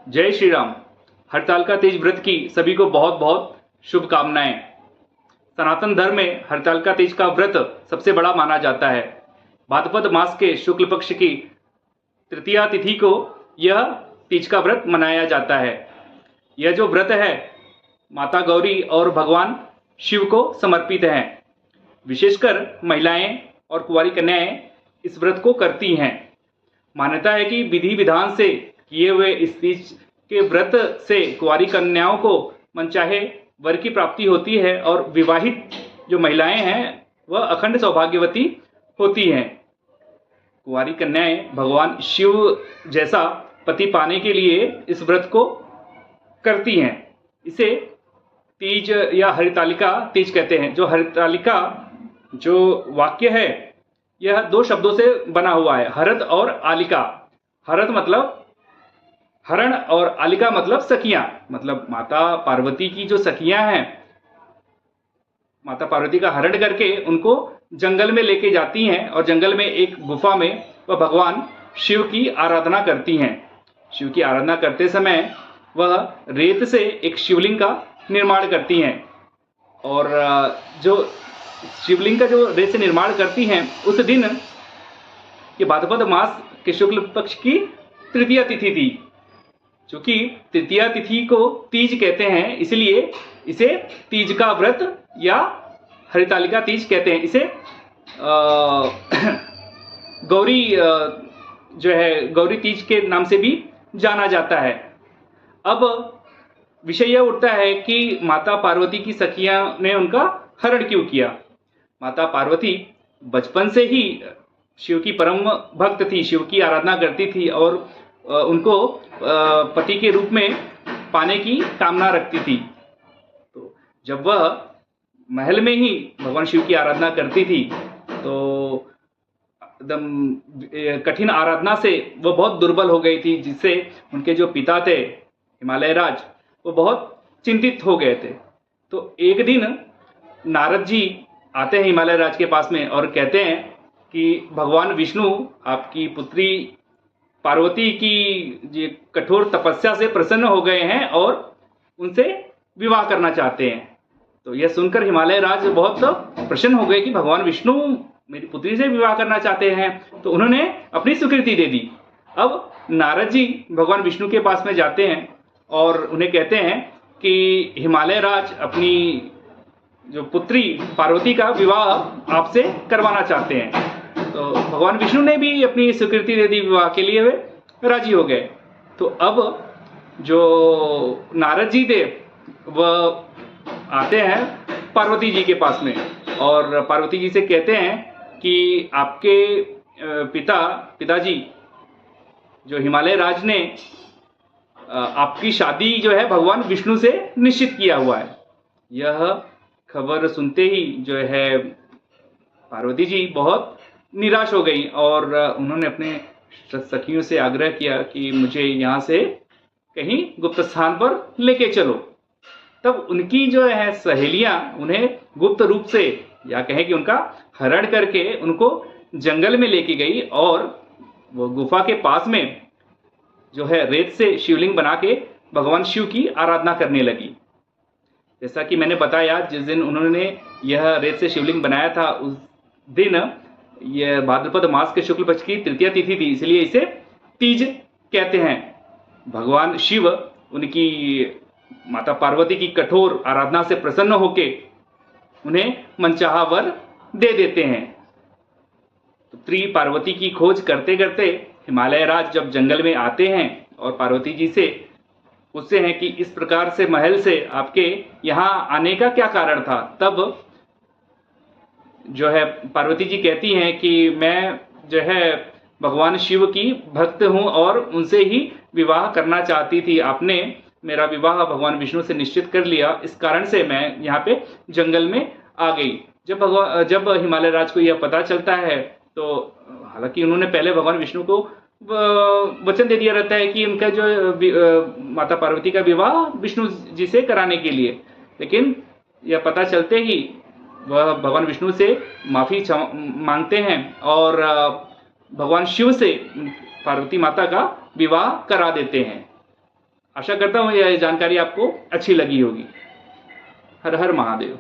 जय श्री राम। हरतालिका तीज व्रत की सभी को बहुत बहुत शुभकामनाएं। सनातन धर्म में हरतालिका तीज का व्रत सबसे बड़ा माना जाता है। भाद्रपद मास के शुक्ल पक्ष की तृतीया तिथि को यह तीज का व्रत मनाया जाता है। यह जो व्रत है माता गौरी और भगवान शिव को समर्पित है। विशेषकर महिलाएं और कुंवारी कन्याएं इस व्रत को करती हैं। मान्यता है कि विधि विधान से किए हुए इस तीज के व्रत से कुंवारी कन्याओं को मनचाहे वर की प्राप्ति होती है और विवाहित जो महिलाएं हैं वह अखंड सौभाग्यवती होती हैं। कुंवारी कन्याएं भगवान शिव जैसा पति पाने के लिए इस व्रत को करती हैं। इसे तीज या हरितालिका तीज कहते हैं। जो हरितालिका जो वाक्य है यह दो शब्दों से बना हुआ है, हरत और आलिका। हरत मतलब हरण और आलिका मतलब सखियां। मतलब माता पार्वती की जो सखियां हैं, माता पार्वती का हरण करके उनको जंगल में लेके जाती हैं और जंगल में एक गुफा में वह भगवान शिव की आराधना करती हैं। शिव की आराधना करते समय वह रेत से एक शिवलिंग का निर्माण करती हैं और जो शिवलिंग का जो रेत से निर्माण करती हैं उस दिन ये भाद्रपद मास के शुक्ल पक्ष की तृतीया तिथि थी। चूंकि तृतीया तिथि को तीज कहते हैं इसलिए इसे तीज का व्रत या हरितालिका तीज कहते हैं। इसे गौरी जो है गौरी तीज के नाम से भी जाना जाता है। अब विषय यह उठता है कि माता पार्वती की सखियां ने उनका हरण क्यों किया। माता पार्वती बचपन से ही शिव की परम भक्त थी, शिव की आराधना करती थी और उनको पति के रूप में पाने की कामना रखती थी। तो जब वह महल में ही भगवान शिव की आराधना करती थी तो एकदम कठिन आराधना से वह बहुत दुर्बल हो गई थी, जिससे उनके जो पिता थे हिमालय राज वो बहुत चिंतित हो गए थे। तो एक दिन नारद जी आते हैं हिमालय राज के पास में और कहते हैं कि भगवान विष्णु आपकी पुत्री पार्वती की कठोर तपस्या से प्रसन्न हो गए हैं और उनसे विवाह करना चाहते हैं। तो यह सुनकर हिमालय राज बहुत प्रसन्न हो गए कि भगवान विष्णु मेरी पुत्री से विवाह करना चाहते हैं, तो उन्होंने अपनी स्वीकृति दे दी। अब नारद जी भगवान विष्णु के पास में जाते हैं और उन्हें कहते हैं कि हिमालय राज अपनी जो पुत्री पार्वती का विवाह आपसे करवाना चाहते हैं। तो भगवान विष्णु ने भी अपनी स्वीकृति दे दी, विवाह के लिए वे राजी हो गए। तो अब जो नारद जी थे वह आते हैं पार्वती जी के पास में और पार्वती जी से कहते हैं कि आपके पिताजी जो हिमालय राज ने आपकी शादी जो है भगवान विष्णु से निश्चित किया हुआ है। यह खबर सुनते ही जो है पार्वती जी बहुत निराश हो गई और उन्होंने अपने सखियों से आग्रह किया कि मुझे यहाँ से कहीं गुप्त स्थान पर लेके चलो। तब उनकी जो है सहेलियां उन्हें गुप्त रूप से या कहें कि उनका हरण करके उनको जंगल में लेके गई और वो गुफा के पास में जो है रेत से शिवलिंग बना के भगवान शिव की आराधना करने लगी। जैसा कि मैंने बताया, जिस दिन उन्होंने यह रेत से शिवलिंग बनाया था उस दिन यह भाद्रपद मास के शुक्ल पक्ष की तृतीया तिथि थी, इसलिए इसे तीज कहते हैं। भगवान शिव उनकी माता पार्वती की कठोर आराधना से प्रसन्न होके उन्हें मनचाहा वर दे देते हैं। तो पुत्री पार्वती की खोज करते करते हिमालय राज जब जंगल में आते हैं और पार्वती जी से पूछते हैं कि इस प्रकार से महल से आपके यहाँ आने का क्या कारण था, तब जो है पार्वती जी कहती हैं कि मैं जो है भगवान शिव की भक्त हूँ और उनसे ही विवाह करना चाहती थी। आपने मेरा विवाह भगवान विष्णु से निश्चित कर लिया, इस कारण से मैं यहाँ पे जंगल में आ गई। जब हिमालय राज को यह पता चलता है तो हालांकि उन्होंने पहले भगवान विष्णु को वचन दे दिया रहता है कि उनका जो माता पार्वती का विवाह विष्णु जी से कराने के लिए, लेकिन यह पता चलते ही वह भगवान विष्णु से माफी मांगते हैं और भगवान शिव से पार्वती माता का विवाह करा देते हैं। आशा करता हूँ यह जानकारी आपको अच्छी लगी होगी। हर हर महादेव।